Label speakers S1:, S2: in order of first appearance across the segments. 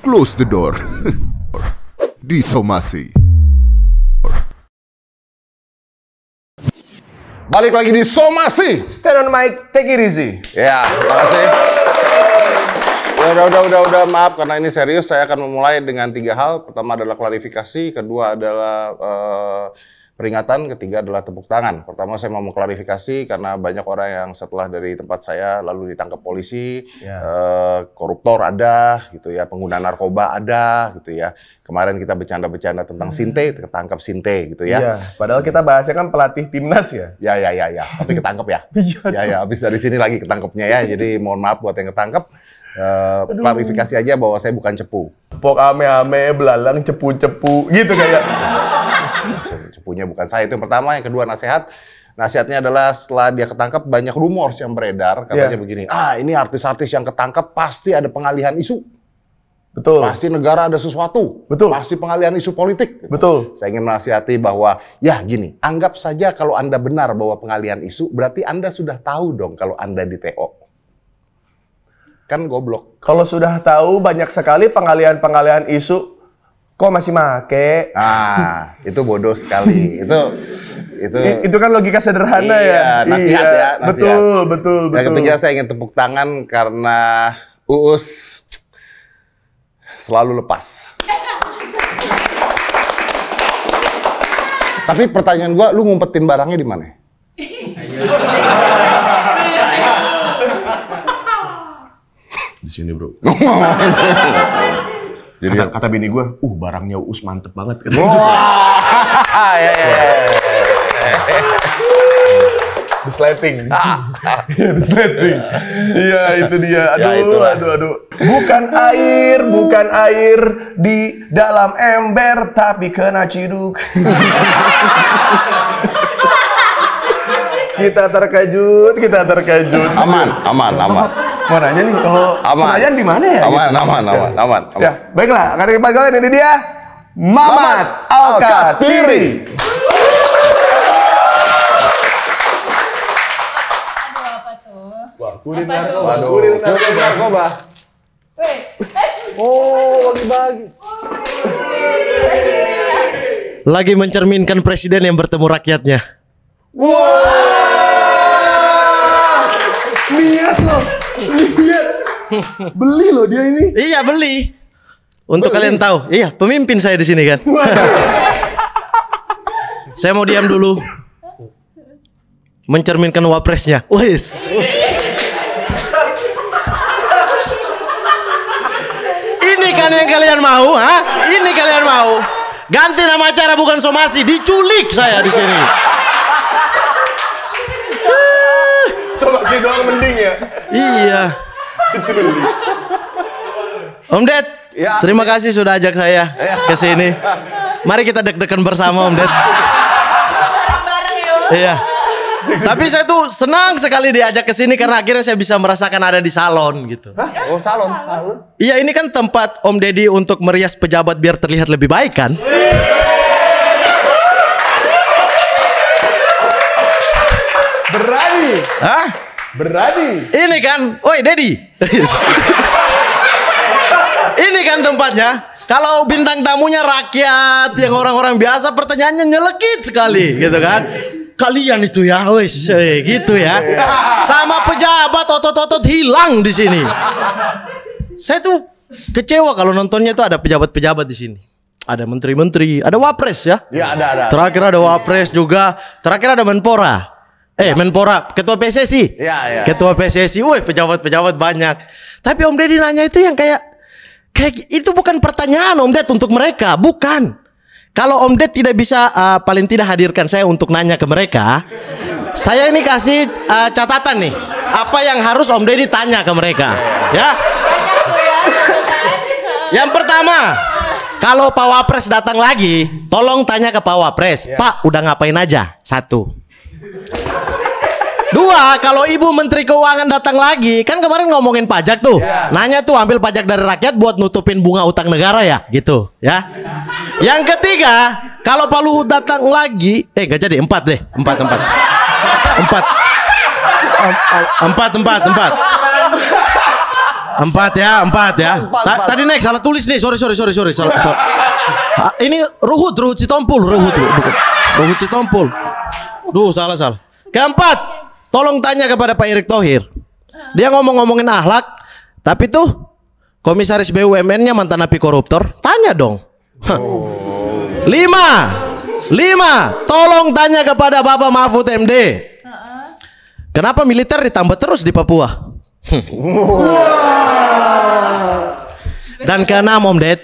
S1: Close the door. Disomasi. Balik lagi di Somasi.
S2: Stand on mic, take it easy.
S1: Ya, makasih. Udah, maaf karena ini serius. Saya akan memulai dengan 3 hal. Pertama adalah klarifikasi, kedua adalah peringatan, ketiga adalah tepuk tangan. Pertama saya mau mengklarifikasi karena banyak orang yang setelah dari tempat saya lalu ditangkap polisi, koruptor ada, gitu ya, pengguna narkoba ada, gitu ya. Kemarin kita bercanda-bercanda tentang Sinte, ketangkap Sinte, gitu ya.
S2: Iya, padahal kita bahasnya kan pelatih timnas ya.
S1: Ya, tapi ketangkep ya. Ya, habis dari sini lagi ketangkepnya ya. Jadi mohon maaf buat yang ketangkep. Klarifikasi aja bahwa saya bukan cepu.
S2: Pok ame-ame, belalang cepu-cepu, gitu kayak.
S1: Cepunya bukan saya, itu yang pertama. Yang kedua nasihat. Nasihatnya adalah setelah dia ketangkep banyak rumors yang beredar. Katanya begini, ini artis-artis yang ketangkep pasti ada pengalihan isu.
S2: Betul.
S1: Pasti negara ada sesuatu.
S2: Betul.
S1: Pasti pengalihan isu politik.
S2: Betul.
S1: Saya ingin menasihati bahwa, ya gini, anggap saja kalau Anda benar bahwa pengalihan isu, berarti Anda sudah tahu dong kalau Anda di TO. Kan goblok.
S2: Kalau sudah tahu banyak sekali pengalihan isu, kok masih make?
S1: Itu bodoh sekali. Itu
S2: kan logika sederhana ya.
S1: Nasihat ya. Nasihat.
S2: Betul.
S1: Yang ketiga saya ingin tepuk tangan karena Uus selalu lepas. Tapi pertanyaan gua, lu ngumpetin barangnya di mana?
S2: Di sini, bro.
S1: Jadi
S2: kata bini gue, barangnya Uus mantep banget.
S1: Wah, ya.
S2: The slating. The slating. Iya, itu dia. Aduh. Bukan air di dalam ember, tapi kena ciduk. Kita terkejut.
S1: Aman.
S2: Mau nanya nih, kalau Senayan di mana ya?
S1: Aman.
S2: Ya, baiklah. Karena kalian ini dia Mamat Alkatiri.
S3: Aduh, apa tuh?
S2: Wah, kuliner
S1: narkoba. Bagi-bagi.
S4: Lagi mencerminkan presiden yang bertemu rakyatnya.
S2: Lihat loh. Beli loh dia ini.
S4: Iya, beli. Untuk kalian tahu, pemimpin saya di sini kan. Saya mau diam dulu. Mencerminkan wapresnya. Wis. Ini kan yang kalian mau, Ini kalian mau. Ganti nama acara bukan Somasi, diculik saya di sini.
S2: Somasi doang mending ya.
S4: Iya. Om Ded, terima kasih sudah ajak saya ke sini. Mari kita deg-degan bersama, Om Ded. Iya. Tapi saya tuh senang sekali diajak ke sini karena akhirnya saya bisa merasakan ada di salon gitu.
S1: Oh, salon.
S4: Iya, ini kan tempat Om Deddy untuk merias pejabat biar terlihat lebih baik kan?
S2: Berani.
S4: Hah?
S2: Berani.
S4: Ini kan, woi Deddy. Ini kan tempatnya. Kalau bintang tamunya rakyat, yang orang-orang biasa, pertanyaannya nyelekit sekali, gitu kan? Kalian itu ya, wes, gitu ya. Sama pejabat otot-otot hilang di sini. Saya tuh kecewa kalau nontonnya tuh ada pejabat-pejabat di sini. Ada menteri-menteri, ada wapres ya.
S1: Iya, ada.
S4: Terakhir ada wapres juga. Terakhir ada Menpora. Menpora, ketua PSSI.
S1: Iya.
S4: Ketua PSSI, pejabat-pejabat banyak. Tapi Om Deddy nanya itu yang kayak itu bukan pertanyaan Om Ded untuk mereka, bukan. Kalau Om Ded tidak bisa paling tidak hadirkan saya untuk nanya ke mereka, saya ini kasih catatan nih, apa yang harus Om Deddy tanya ke mereka, ya. Yang pertama, kalau Pak Wapres datang lagi, tolong tanya ke Pak Wapres, Pak udah ngapain aja? 1. 2, kalau Ibu Menteri Keuangan datang lagi, kan kemarin ngomongin pajak tuh, nanya tuh ambil pajak dari rakyat buat nutupin bunga utang negara ya, gitu ya. Yang ketiga, kalau Pak Luhut datang lagi, nggak jadi 4 deh, 4. 4 ya. Tadi next salah tulis nih. Sorry. Salah. Ini Ruhut Sitompul. Ruhut Sitompul. Duh, salah. Keempat, tolong tanya kepada Pak Erick Thohir. Dia ngomongin akhlak, tapi tuh komisaris BUMN-nya mantan napi koruptor. Tanya dong. 5, tolong tanya kepada Bapak Mahfud MD. Kenapa militer ditambah terus di Papua? Dan keenam, Om Ded,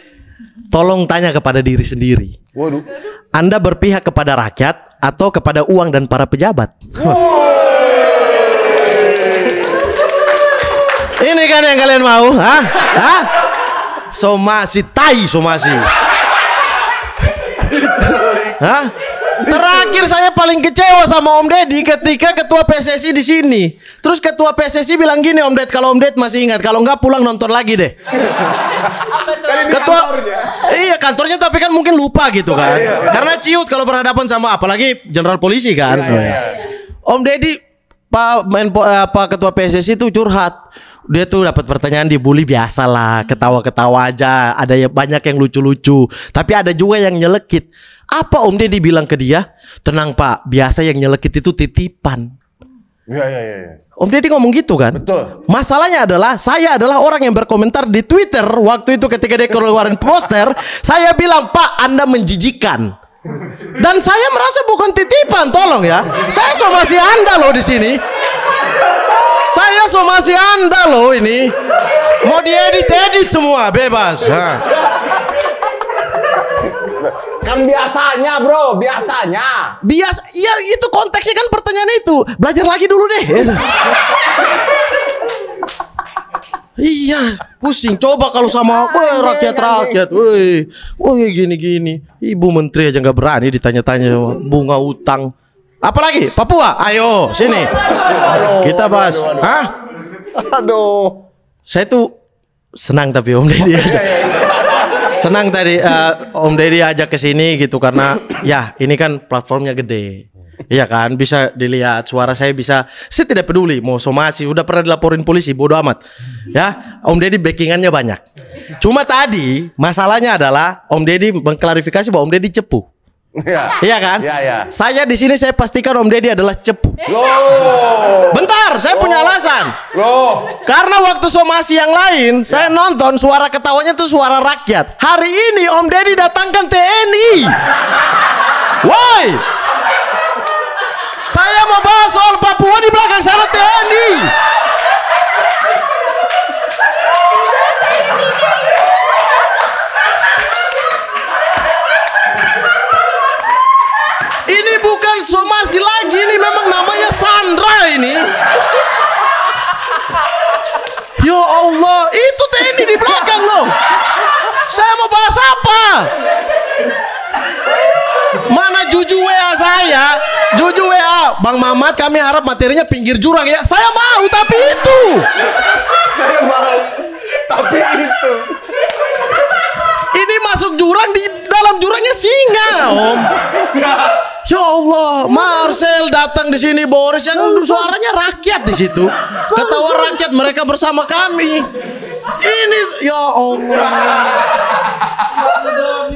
S4: tolong tanya kepada diri sendiri.
S1: Waduh.
S4: Anda berpihak kepada rakyat atau kepada uang dan para pejabat? Ini kan yang kalian mau? Hah? Somasi. Hah? Terakhir saya paling kecewa sama Om Deddy ketika ketua PSSI di sini. Terus ketua PSSI bilang gini, Om Ded, kalau Om Ded masih ingat, kalau enggak pulang nonton lagi deh. Ketua iya kantornya, tapi kan mungkin lupa gitu kan. Karena ciut kalau berhadapan sama apalagi jenderal polisi kan. Om Deddy Pak ketua PSSI itu curhat. Dia tuh dapat pertanyaan dibully, biasalah, ketawa-ketawa aja. Ada yang banyak yang lucu-lucu, tapi ada juga yang nyelekit. Apa Om Deddy bilang ke dia? Tenang Pak, biasa yang nyelekit itu titipan.
S1: Iya.
S4: Om Deddy ngomong gitu kan?
S1: Betul.
S4: Masalahnya adalah saya adalah orang yang berkomentar di Twitter waktu itu ketika dia keluarin poster. Saya bilang, Pak, Anda menjijikan. Dan saya merasa bukan titipan, tolong ya. Saya somasi Anda loh di sini. Saya somasi Anda loh ini. Mau diedit semua bebas.
S1: Kan biasanya bro, biasanya.
S4: Ya itu konteksnya kan pertanyaan itu. Belajar lagi dulu deh. Iya, pusing. Coba kalau sama rakyat. Woi gini. Ibu Menteri aja nggak berani ditanya-tanya bunga utang. Apalagi Papua. Ayo sini. Kita bahas. Hah?
S1: Aduh.
S4: Saya tuh senang tapi Om Deddy aja. Senang tadi Om Deddy ajak ke sini gitu karena ya ini kan platformnya gede. Iya kan, bisa dilihat suara saya bisa. Saya tidak peduli mau somasi, udah pernah dilaporin polisi, bodo amat. Ya, Om Deddy backingannya banyak. Cuma tadi masalahnya adalah Om Deddy mengklarifikasi bahwa Om Deddy cepu. Iya kan?
S1: Iya.
S4: Saya di sini saya pastikan Om Deddy adalah cepu. Bentar, saya punya alasan. Karena waktu somasi yang lain, saya nonton suara ketawanya tuh suara rakyat. Hari ini Om Deddy datangkan TNI. Woi, saya mau bahas soal Papua, di belakang sana TNI. Ini bukan somasi lagi, ini memang namanya Sandra ini. Ya Allah, itu TNI di belakang loh. Saya mau bahas apa? Mana Juju WA saya? Juju WA, Bang Mamat, kami harap materinya pinggir jurang ya. Saya mau, tapi itu.
S1: Saya mau, tapi itu.
S4: Ini masuk jurang, di dalam jurangnya singa, Om. Ya Allah, Marcel datang di sini, Boris yang suaranya rakyat di situ. Ketawa rakyat, mereka bersama kami. Ini ya Allah.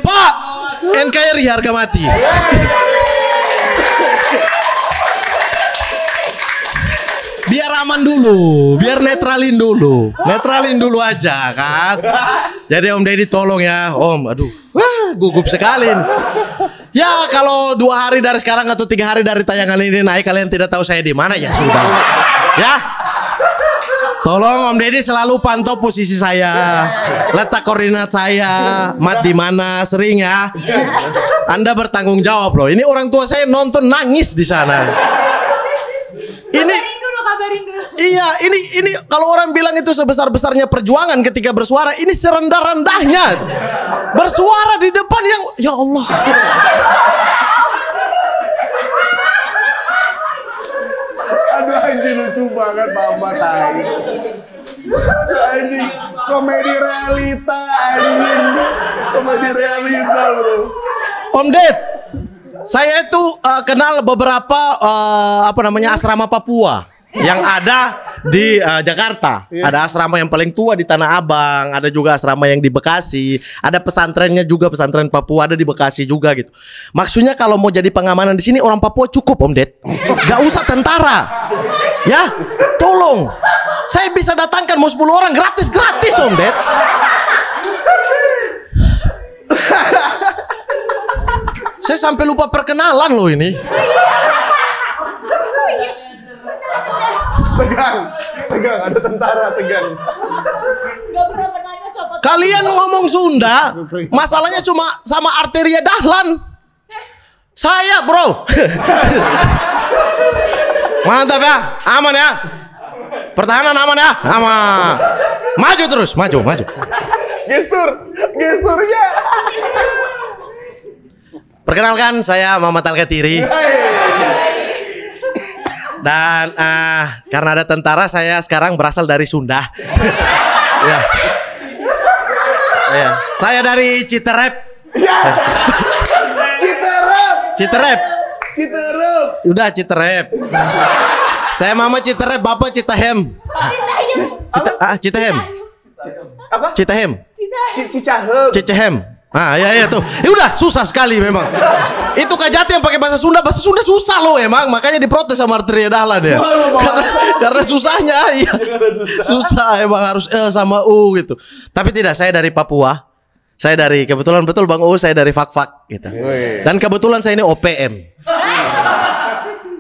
S4: Pak, NKRI harga mati. Biar aman dulu, biar netralin dulu aja kan. Jadi Om Deddy tolong ya, Om. Aduh, wah gugup sekali. Ya kalau 2 hari dari sekarang atau 3 hari dari tayangan ini naik, kalian tidak tahu saya di mana ya sudah. Ya, tolong Om Deddy selalu pantau posisi saya, letak koordinat saya, mat di mana, sering ya. Anda bertanggung jawab loh. Ini orang tua saya nonton nangis di sana.
S3: Kabarin dulu.
S4: Iya, ini kalau orang bilang itu sebesar-besarnya perjuangan ketika bersuara, ini serendah-rendahnya. Bersuara di depan yang ya Allah.
S1: Aduh anjing, lucu banget Bapak tai. Aduh anjing, komedi realita anjing. Komedi realita bro.
S4: Om Ded, saya itu kenal beberapa asrama Papua. yang ada di Jakarta. Ada asrama yang paling tua di Tanah Abang, ada juga asrama yang di Bekasi, ada pesantrennya juga, pesantren Papua ada di Bekasi juga gitu. Maksudnya kalau mau jadi pengamanan di sini orang Papua cukup Om Ded, gak usah tentara, ya tolong. Saya bisa datangkan mau 10 orang gratis Om Ded. Saya sampai lupa perkenalan loh ini.
S2: Tegang, ada tentara tegang.
S3: Gak pernah menanya copot.
S4: Kalian ngomong Sunda, masalahnya cuma sama Arteria Dahlan. Saya bro. Mantap ya, aman ya. Pertahanan aman ya, aman. Maju terus, maju.
S2: Gesturnya.
S4: Perkenalkan, saya Muhammad Al-Katiri. Dan karena ada tentara, saya sekarang berasal dari Sunda. Ya. Ya. Saya dari Citerep. Citerep. Udah Citerep. Saya mama Citerep, bapak Citahem. Citahem.
S2: Apa?
S4: Citahem.
S2: Cicahem.
S4: Ya tuh. Ya udah susah sekali memang. Itu Kajati yang pakai bahasa Sunda susah loh emang, makanya diprotes sama Arteria Dahlan ya. Karena susahnya ya. Susah emang harus sama U gitu. Tapi tidak, saya dari Papua. Saya dari kebetulan betul Bang U, saya dari Fak-Fak gitu. Dan kebetulan saya ini OPM.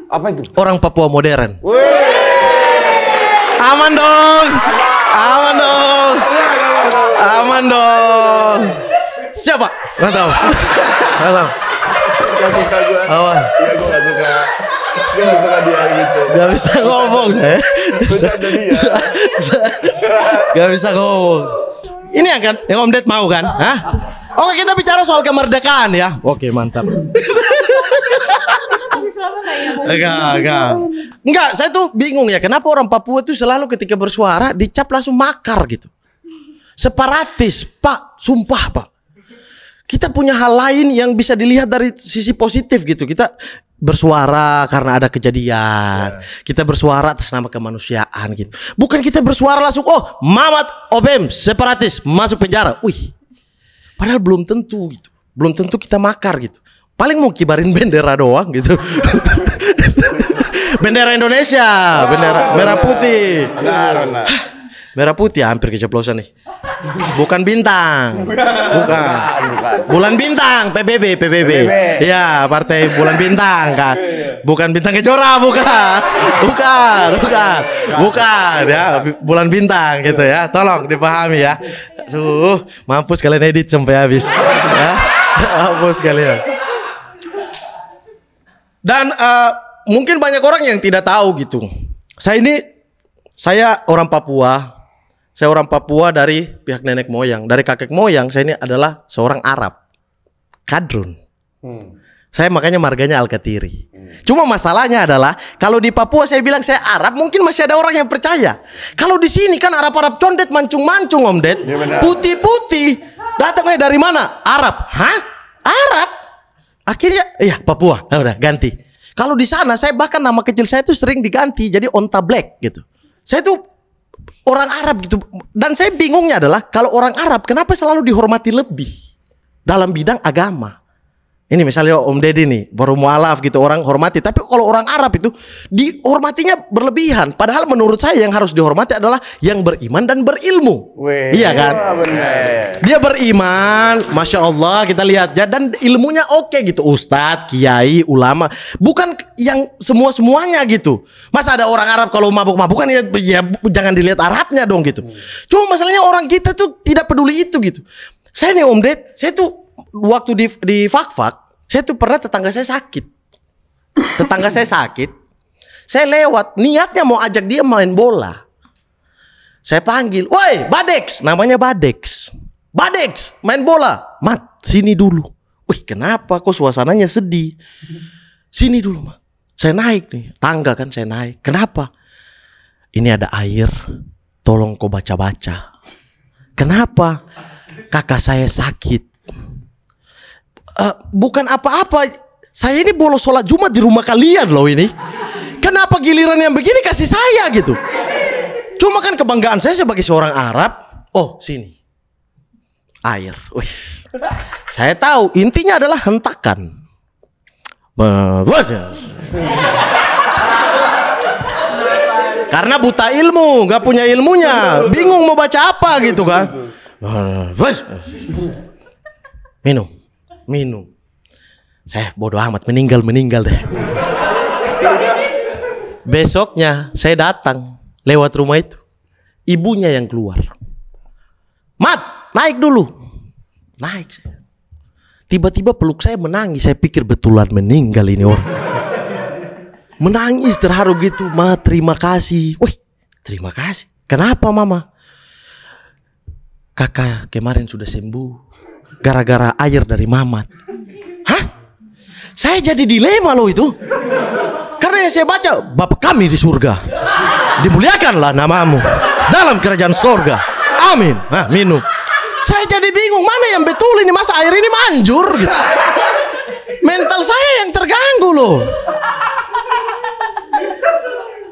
S1: Apa itu?
S4: Orang Papua modern. Aman dong. Aman dong. Siapa? Nggak tahu.
S2: Gak suka gue.
S4: Awan.
S2: Iya, gue gak suka. Gue gak suka dia gitu.
S4: Gak bisa ngomong saya.
S2: Bercanda dia.
S4: Gak bisa ngomong. Ini yang kan, yang Om Ded mau kan? Hah? Oke, kita bicara soal kemerdekaan ya. Oke, mantap.
S3: Masih selama gak ya?
S4: Enggak, saya tuh bingung ya. Kenapa orang Papua tuh selalu ketika bersuara dicap langsung makar gitu. Separatis, Pak. Sumpah, Pak. Kita punya hal lain yang bisa dilihat dari sisi positif gitu. Kita bersuara karena ada kejadian. Kita bersuara atas nama kemanusiaan gitu. Bukan kita bersuara langsung, oh Mamat OPM separatis masuk penjara. Wih, padahal belum tentu gitu. Belum tentu kita makar gitu. Paling mau kibarin bendera doang gitu. Bendera Indonesia, bendera merah putih.
S1: Benar.
S4: Merah putih hampir keceplosan nih. Bukan bintang. Bukan. Bulan Bintang, PBB. Iya, partai Bulan Bintang kan. Bukan Bintang Kejora, bukan ya, Bulan Bintang gitu ya. Tolong dipahami ya. Aduh, mampus kalian edit sampai habis. Ya. Mampus kalian. Dan mungkin banyak orang yang tidak tahu gitu. Saya orang Papua. Saya orang Papua dari pihak nenek moyang. Dari kakek moyang saya ini adalah seorang Arab. Kadrun. Saya makanya marganya Al-Katiri. Cuma masalahnya adalah kalau di Papua saya bilang saya Arab, mungkin masih ada orang yang percaya. Kalau di sini kan Arab-Arab condet mancung-mancung Om Ded.
S1: Ya,
S4: putih-putih. Datangnya dari mana? Arab. Hah? Arab? Akhirnya iya Papua. Ya udah ganti. Kalau di sana saya bahkan nama kecil saya tuh sering diganti jadi Onta Black gitu. Saya tuh orang Arab gitu. Dan saya bingungnya adalah kalau orang Arab kenapa selalu dihormati lebih dalam bidang agama. Ini misalnya Om Deddy nih baru mualaf gitu, orang hormati. Tapi kalau orang Arab itu dihormatinya berlebihan. Padahal menurut saya yang harus dihormati adalah yang beriman dan berilmu. Iya kan? Dia beriman, Masya Allah kita lihat ya. Dan ilmunya oke gitu. Ustadz, kiai, ulama. Bukan yang semua-semuanya gitu. Masa ada orang Arab kalau mabuk-mabukan ya jangan dilihat Arabnya dong gitu. Cuma masalahnya orang kita tuh tidak peduli itu gitu. Saya nih Om Ded, saya tuh waktu di Fak-Fak, saya tuh pernah tetangga saya sakit. Saya lewat, niatnya mau ajak dia main bola. Saya panggil, woi Badex, namanya Badex, main bola. Mat, sini dulu. Wih, kenapa kok suasananya sedih? Sini dulu, Mat. Saya naik nih, tangga kan saya naik. Kenapa? Ini ada air, tolong kau baca-baca. Kenapa? Kakak saya sakit. Bukan apa-apa. Saya ini bolos sholat Jumat di rumah kalian loh ini. Kenapa giliran yang begini kasih saya gitu? Cuma kan kebanggaan saya sebagai seorang Arab. Oh, sini. Air. Wih. Saya tahu intinya adalah hentakan. Karena buta ilmu, nggak punya ilmunya, bingung mau baca apa gitu kan. Minum. Saya bodoh amat, meninggal deh. Besoknya saya datang lewat rumah itu, ibunya yang keluar. Mat, naik dulu. Naik saya. Tiba-tiba peluk saya, menangis. Saya pikir betulan meninggal ini orang. Menangis terharu gitu. Ma, terima kasih. Wih, terima kasih. Kenapa mama? Kakak kemarin sudah sembuh gara-gara air dari Mamat. Hah? Saya jadi dilema loh itu. Karena yang saya baca, Bapa kami di surga, dimuliakanlah namamu dalam kerajaan surga. Amin. Nah, minum. Saya jadi bingung, mana yang betul ini, masa air ini manjur gitu. Mental saya yang terganggu loh.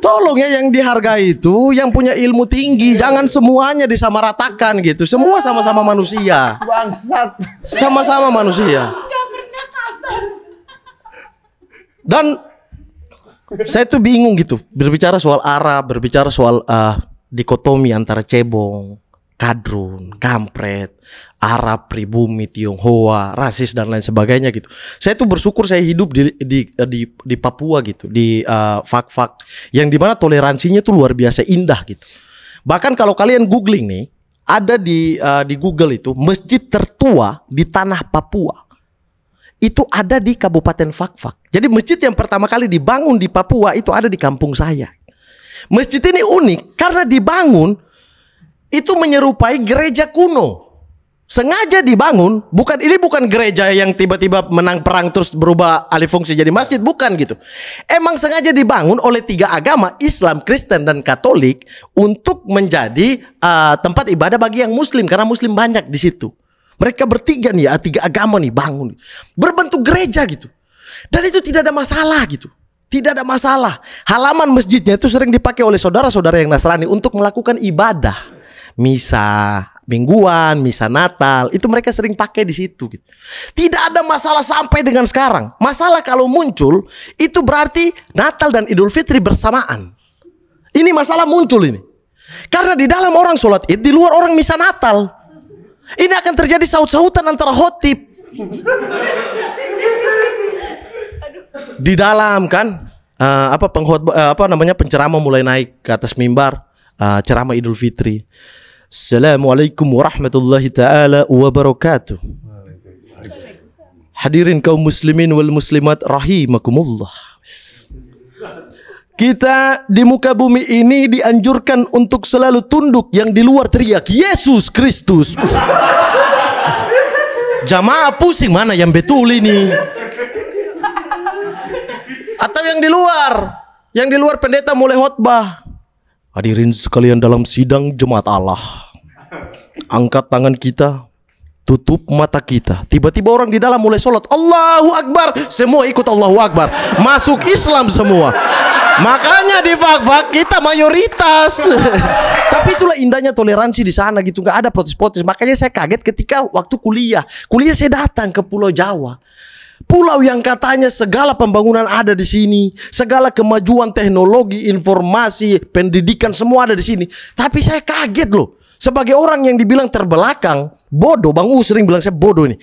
S4: Tolong ya, yang dihargai itu yang punya ilmu tinggi, jangan semuanya disamaratakan gitu. Semua sama-sama manusia.
S1: Bangsat.
S4: Sama-sama manusia.
S3: Gak pernah kasar.
S4: Dan saya tuh bingung gitu, berbicara soal Arab, berbicara soal dikotomi antara cebong, kadrun, kampret, Arab, pribumi, Tionghoa, rasis dan lain sebagainya gitu. Saya tuh bersyukur saya hidup di Papua gitu, di Fak-Fak, yang dimana toleransinya tuh luar biasa indah gitu. Bahkan kalau kalian googling nih, ada di Google itu masjid tertua di tanah Papua. Itu ada di Kabupaten Fak-Fak. Jadi masjid yang pertama kali dibangun di Papua itu ada di kampung saya. Masjid ini unik karena dibangun itu menyerupai gereja kuno. Sengaja dibangun, bukan gereja yang tiba-tiba menang perang terus berubah alih fungsi jadi masjid, bukan gitu. Emang sengaja dibangun oleh 3 agama, Islam, Kristen dan Katolik, untuk menjadi tempat ibadah bagi yang Muslim, karena Muslim banyak di situ. Mereka bertiga nih, 3 agama nih bangun, berbentuk gereja gitu. Dan itu tidak ada masalah gitu. Tidak ada masalah. Halaman masjidnya itu sering dipakai oleh saudara-saudara yang Nasrani untuk melakukan ibadah. Misa mingguan, misa Natal, itu mereka sering pakai di situ gitu. Tidak ada masalah sampai dengan sekarang. Masalah kalau muncul, itu berarti Natal dan Idul Fitri bersamaan. Ini masalah muncul ini. Karena di dalam orang sholat Id, di luar orang misa Natal. Ini akan terjadi saut-sautan antara khotib. Di dalam kan penceramah mulai naik ke atas mimbar, ceramah Idul Fitri. Assalamualaikum warahmatullahi taala wabarakatuh. Hadirin kaum muslimin wal muslimat rahimakumullah. Kita di muka bumi ini dianjurkan untuk selalu tunduk, yang di luar teriak Yesus Kristus. Jamaah pusing, mana yang betul ini? Atau yang di luar? Yang di luar pendeta mulai khotbah. Hadirin sekalian dalam sidang jemaat Allah. Angkat tangan kita, tutup mata kita. Tiba-tiba orang di dalam mulai sholat, Allahu Akbar. Semua ikut Allahu Akbar. Masuk Islam semua. Makanya di Fak-Fak kita mayoritas. Tapi itulah indahnya toleransi di sana gitu, nggak ada protes-protes. Makanya saya kaget ketika waktu kuliah saya datang ke Pulau Jawa. Pulau yang katanya segala pembangunan ada di sini, segala kemajuan teknologi, informasi, pendidikan semua ada di sini. Tapi saya kaget loh, sebagai orang yang dibilang terbelakang, bodoh. Bang U sering bilang saya bodoh ini.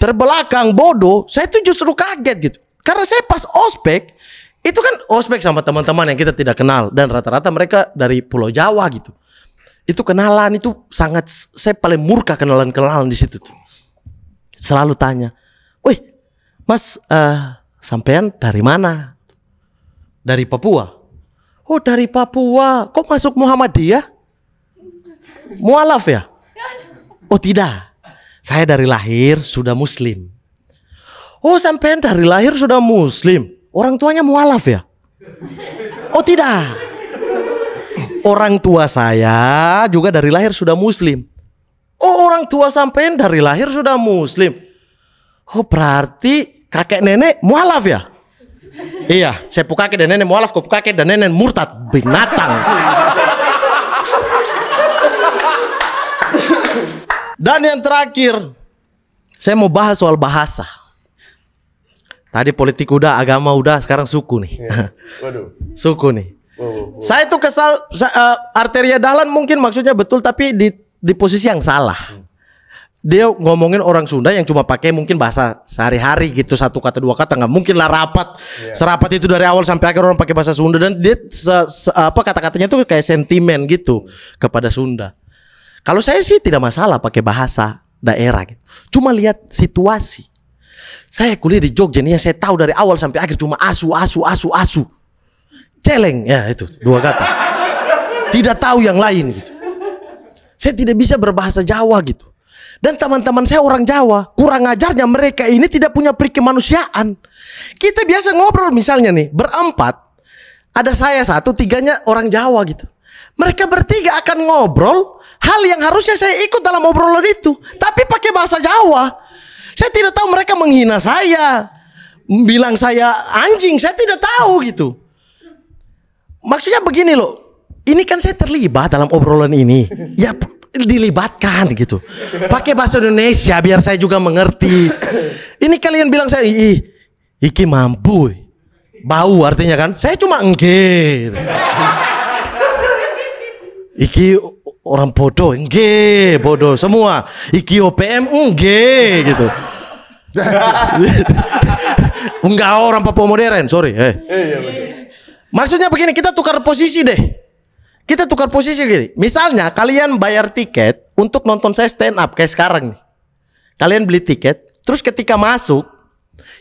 S4: Terbelakang, bodoh. Saya tuh justru kaget gitu. Karena saya pas ospek, itu kan ospek sama teman-teman yang kita tidak kenal, dan rata-rata mereka dari Pulau Jawa gitu. Itu kenalan itu sangat, saya paling murka kenalan-kenalan di situ tuh. Selalu tanya, "Wih, Mas, sampean dari mana?" "Dari Papua." "Oh, dari Papua. Kok masuk Muhammadiyah? Mualaf ya?" "Oh, tidak. Saya dari lahir sudah Muslim." "Oh, sampean dari lahir sudah Muslim. Orang tuanya mualaf ya?" "Oh, tidak. Orang tua saya juga dari lahir sudah Muslim." "Oh, orang tua sampean dari lahir sudah Muslim. Oh, berarti kakek nenek mualaf ya?" Iya, saya pukake dan nenek mualaf, kau pukake dan nenek murtad. Binatang. Dan yang terakhir, saya mau bahas soal bahasa. Tadi politik udah, agama udah, sekarang suku nih.
S2: Waduh.
S4: Suku nih. Saya tuh kesal, Arteria Dahlan mungkin maksudnya betul, tapi di posisi yang salah. Dia ngomongin orang Sunda yang cuma pakai mungkin bahasa sehari-hari gitu, satu kata dua kata, nggak mungkin lah rapat. Serapat itu dari awal sampai akhir orang pakai bahasa Sunda, dan dia kata-katanya tuh kayak sentimen gitu kepada Sunda. Kalau saya sih tidak masalah pakai bahasa daerah gitu. Cuma lihat situasi. Saya kuliah di Jogja nih, yang saya tahu dari awal sampai akhir cuma asu. Celeng, ya itu dua kata. Tidak tahu yang lain gitu. Saya tidak bisa berbahasa Jawa gitu. Dan teman-teman saya orang Jawa, kurang ajarnya mereka ini tidak punya peri kemanusiaan. Kita biasa ngobrol misalnya nih, berempat, ada saya satu, tiganya orang Jawa gitu. Mereka bertiga akan ngobrol hal yang harusnya saya ikut dalam obrolan itu, tapi pakai bahasa Jawa. Saya tidak tahu mereka menghina saya, bilang saya anjing, saya tidak tahu gitu. Maksudnya begini loh, ini kan saya terlibat dalam obrolan ini, ya dilibatkan gitu. Pakai bahasa Indonesia biar saya juga mengerti. Ini kalian bilang saya, iki mampu, bau artinya kan? Saya cuma engge. Gitu. Iki orang bodoh, engge, bodoh semua. Iki OPM, engge gitu. Enggak orang Papua modern, sorry. Maksudnya begini, kita tukar posisi deh. Kita tukar posisi gini. Misalnya kalian bayar tiket untuk nonton saya stand up kayak sekarang nih. Kalian beli tiket, terus ketika masuk,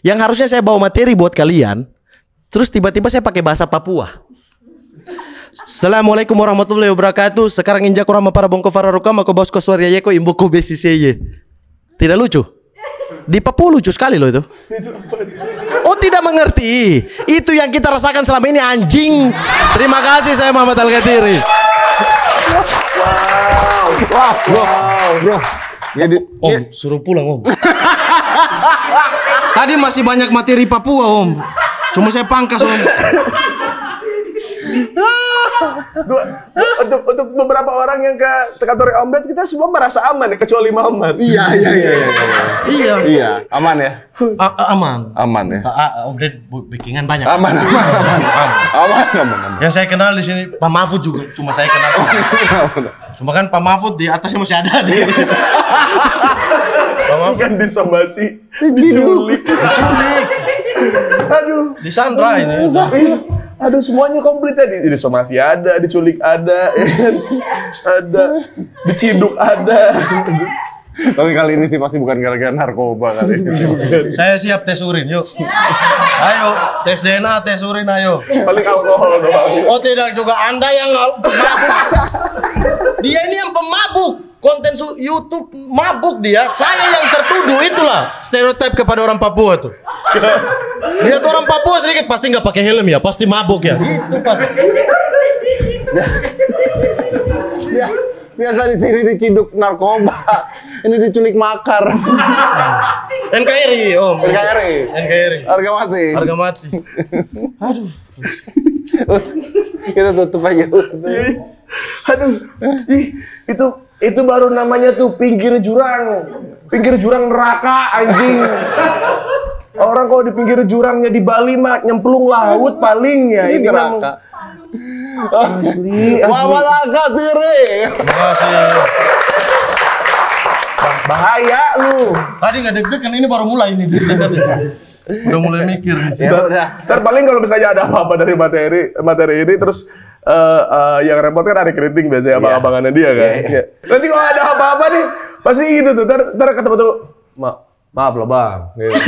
S4: yang harusnya saya bawa materi buat kalian, terus tiba-tiba saya pakai bahasa Papua. Assalamualaikum warahmatullahi wabarakatuh. Sekarang injak orang para bongko fararukam aku bosku suarya yeko imbuku besiseye. Tidak lucu? Di Papua lucu sekali loh itu. Oh tidak mengerti. Itu yang kita rasakan selama ini, anjing. Terima kasih, saya Muhammad Al-Gatiri.
S1: Wah, bro. Jadi,
S4: Om, suruh pulang Om. Tadi masih banyak materi Papua Om. Cuma saya pangkas Om.
S2: Untuk beberapa orang yang ke kantor Ombet, kita semua merasa aman ya, kecuali Muhammad.
S1: Iya, aman ya. Aman ya.
S4: Ombet bikinan banyak.
S1: Aman.
S4: Yang saya kenal di sini Pak Mahfud juga, cuma saya kenal. Cuma kan Pak Mahfud di atasnya masih ada di. Pak Mahfud
S2: Kan disomasi, diculik. Aduh,
S4: Disandra ini.
S2: Aduh, semuanya komplit tadi. Disomasi ada, diculik ada, ada, diciduk ada.
S1: Tapi kali ini sih pasti bukan gara-gara narkoba kali ini.
S4: Saya siap tes urin, yuk. Ayo, tes DNA, tes urin, ayo.
S2: Paling alkohol doang.
S4: Oh tidak, juga Anda yang mabuk. Dia ini yang pemabuk. Konten YouTube mabuk dia. Saya yang tertuduh, itulah stereotip kepada orang Papua tuh. Lihat orang Papua sedikit pasti nggak pakai helm ya, pasti mabuk ya. Itu pasti.
S1: Biasa di sini diciduk narkoba, ini diculik makar.
S4: NKRI, Om.
S1: NKRI. Harga mati.
S4: Aduh.
S1: Kita tutup aja.
S2: Aduh, itu baru namanya tuh pinggir jurang neraka, anjing. Orang kalau di pinggir jurangnya di Bali mah nyemplung laut paling ya. Ini
S1: neraka.
S2: Asli.
S1: Muhammad Al-Gatiri.
S4: Makasih.
S2: Bahaya lu.
S4: Tadi nggak deg-degan, ini baru mulai ini. Udah mulai mikir nih.
S1: Ya udah.
S2: Ntar paling kalau misalnya ada apa-apa dari materi ini terus yang repot kan Ari Keriting biasanya abang-abangannya dia kan.
S1: Iya.
S2: Nanti kalau ada apa-apa nih pasti gitu tuh. Ntar ketemu tuh, maaf loh bang. Gitu.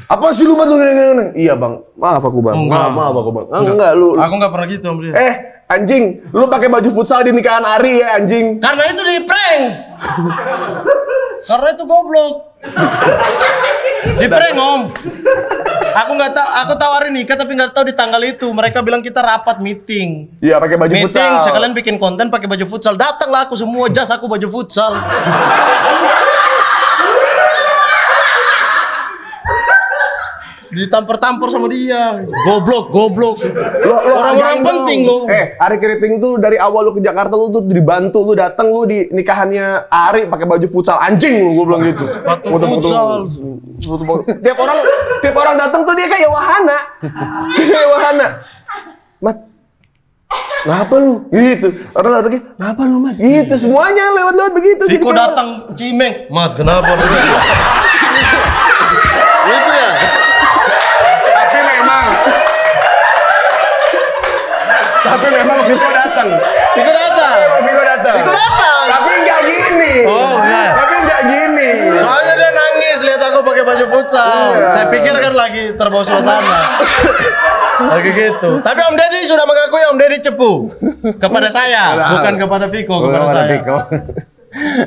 S2: Apa sih lu bantu gini? Iya bang, maaf aku bang. Maaf aku bang. Enggak lu.
S4: Aku nggak pernah gitu Om dia.
S2: Anjing, lu pakai baju futsal di nikahan Ari ya anjing.
S4: Karena itu di prank. Karena itu goblok. Di prank Om. Aku tahu hari nikah tapi nggak tahu di tanggal itu. Mereka bilang kita rapat meeting.
S2: Iya pakai baju futsal.
S4: Meeting sekalian bikin konten pakai baju futsal. Datanglah aku semua, jas aku baju futsal. ditampar-tampar sama dia. Goblok. Orang-orang
S2: hargain
S4: penting
S2: dong.
S4: lo.
S2: Ari Keriting tuh dari awal lu ke Jakarta lu tuh dibantu, lu datang lu di nikahannya Ari pakai baju futsal anjing lu, gua bilang gitu.
S4: Sepatu futsal.
S2: Tiap orang datang tuh dia kayak wahana. Kayak wahana. Mat, kenapa lu? Gitu. Orang datang gitu, kenapa lu, Mat? Gitu semuanya lewat-lewat begitu.
S4: Viko datang Cimeng, Mat kenapa lu? Itu ya.
S2: Tapi memang Viko datang.
S4: Viko datang.
S2: Viko datang. Tapi nggak gini.
S4: Oh, enggak.
S2: Tapi nggak gini.
S4: Soalnya dia nangis lihat aku pakai baju futsal. Saya pikir kan lagi terbawa suasana. Lagi gitu. Tapi Om Deddy sudah mengakui Om Deddy cepu kepada saya, bukan kepada Viko, kepada saya.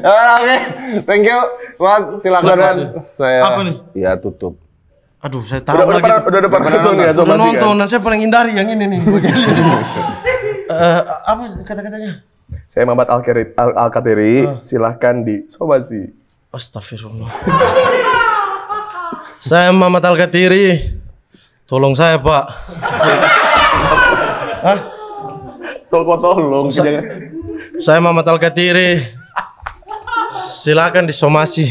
S1: Oke, thank you. Mat, silakan Mat. Saya
S4: Apa nih?
S1: Ya tutup.
S4: Aduh, saya tahu lagi.
S2: Udah nonton ya,
S4: Udah nonton, dan saya paling hindari yang ini nih. Apa kata-katanya?
S2: Saya Muhammad Al-Katiri, silahkan disomasi.
S4: Astagfirullah. Saya Muhammad Al-Katiri. Tolong saya, Pak. Hah?
S2: Tolong, jangan.
S4: Saya Muhammad Al-Katiri. Silakan disomasi.